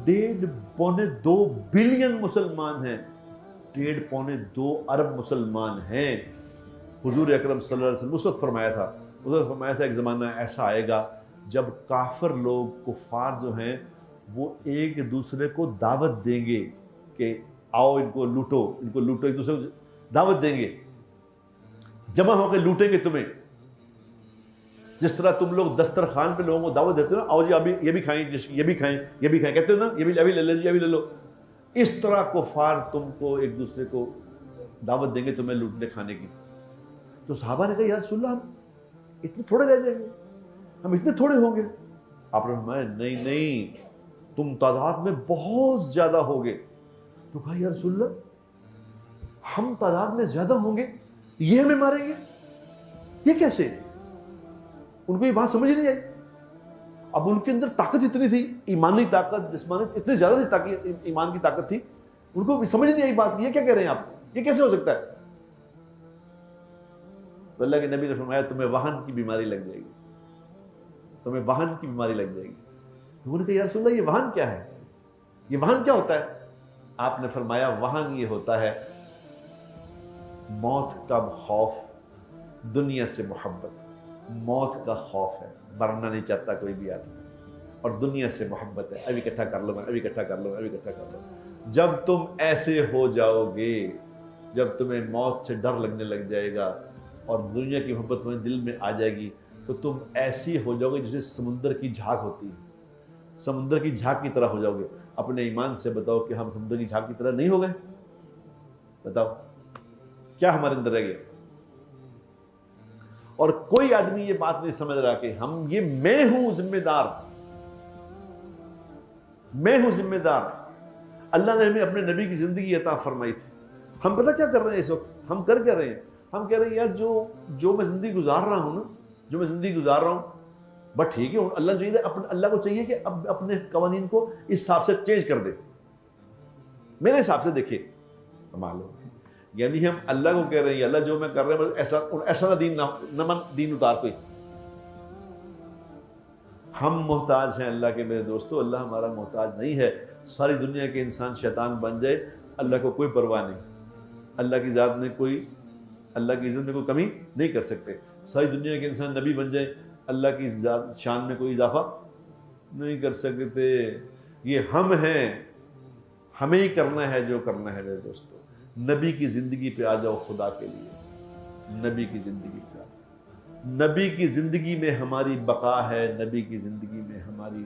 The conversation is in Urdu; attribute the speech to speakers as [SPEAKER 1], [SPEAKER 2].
[SPEAKER 1] 1.5-2 بلین مسلمان ہیں، 1.5-2 ارب مسلمان ہیں۔ حضور اکرم صلی اللہ علیہ وسلم اس وقت فرمایا تھا ایک زمانہ ایسا آئے گا جب کافر لوگ، کفار جو ہیں، وہ ایک دوسرے کو دعوت دیں گے کہ آؤ ان کو لوٹو، ایک دوسرے کو دعوت دیں گے، جمع ہو کے لوٹیں گے تمہیں۔ جس طرح تم لوگ دسترخوان پہ لوگوں کو دعوت دیتے ہو نا، آؤ جی ابھی یہ بھی کھائیں، یہ بھی کھائیں، یہ بھی کھائیں، کہتے ہو نا، یہ بھی ابھی لے لو، یہ بھی لے لو۔ اس طرح کفار تم کو ایک دوسرے کو دعوت دیں گے تمہیں لوٹنے کھانے کی۔ تو صحابہ نے کہا یا رسول اللہ ہم اتنے تھوڑے رہ جائیں گے، ہم اتنے تھوڑے ہوں گے؟ آپ نے فرمایا نہیں، تم تعداد میں بہت زیادہ ہوگے۔ تو کہا یا رسول اللہ ہم تعداد میں زیادہ ہوں گے، یہ ہمیں ماریں گے، یہ کیسے؟ ان کو یہ بات سمجھ نہیں آئی۔ اب ان کے اندر طاقت اتنی تھی، ایمانی طاقت، جسمانی اتنی زیادہ تھی، تاکہ ایمان کی طاقت تھی، ان کو سمجھ نہیں آئی بات کی یہ کیا کہہ رہے ہیں آپ، یہ کیسے ہو سکتا ہے؟ تو اللہ کے نبی نے فرمایا تمہیں وہن کی بیماری لگ جائے گی، تمہیں وہن کی بیماری لگ جائے گی۔ تو انہوں نے کہا یا رسول اللہ یہ وہن کیا ہے، یہ وہن کیا ہوتا ہے؟ آپ نے فرمایا وہن یہ ہوتا ہے موت کا خوف، دنیا سے محبت، موت کا خوف ہے، مرنا نہیں چاہتا کوئی بھی آدمی، اور دنیا سے محبت ہے، ابھی اکٹھا کر لو، ابھی اکٹھا کر لو، ابھی اکٹھا کر لو۔ جب تم ایسے ہو جاؤ گے، جب تمہیں موت سے ڈر لگنے لگ جائے گا اور دنیا کی محبت تمہیں دل میں آ جائے گی، تو تم ایسی ہو جاؤ گے جیسے سمندر کی جھاگ ہوتی ہے، سمندر کی جھاگ کی طرح ہو جاؤ گے۔ اپنے ایمان سے بتاؤ کہ ہم سمندر کی جھاگ کی طرح نہیں ہو گئے؟ بتاؤ کیا ہمارے اندر رہ گیا؟ اور کوئی آدمی یہ بات نہیں سمجھ رہا کہ میں ہوں ذمہ دار، میں ہوں ذمہ دار۔ اللہ نے ہمیں اپنے نبی کی زندگی عطا فرمائی تھی، ہم پتہ کیا کر رہے ہیں اس وقت؟ ہم کر کیا رہے ہیں؟ ہم کہہ رہے ہیں یار جو میں زندگی گزار رہا ہوں نا، جو میں زندگی گزار رہا ہوں بس ٹھیک ہے، اللہ کو چاہیے کہ اب اپنے قوانین کو اس حساب سے چینج کر دے، میرے حساب سے دیکھیں معلوم۔ یعنی ہم اللہ کو کہہ رہے ہیں اللہ جو میں کر رہے ہیں ایسا نہ دین اتار کوئی۔ ہم محتاج ہیں اللہ کے میرے دوستو، اللہ ہمارا محتاج نہیں ہے۔ ساری دنیا کے انسان شیطان بن جائے، اللہ کو کوئی پرواہ نہیں، اللہ کی ذات میں اللہ کی عزت میں کوئی کمی نہیں کر سکتے۔ ساری دنیا کے انسان نبی بن جائیں، اللہ کی شان میں کوئی اضافہ نہیں کر سکتے۔ یہ ہم ہیں، ہمیں ہی کرنا ہے جو کرنا ہے میرے دوستو۔ نبی کی زندگی پہ آ جاؤ خدا کے لیے، نبی کی زندگی پہ آ جاؤ۔ نبی کی زندگی میں ہماری بقا ہے، نبی کی زندگی میں ہماری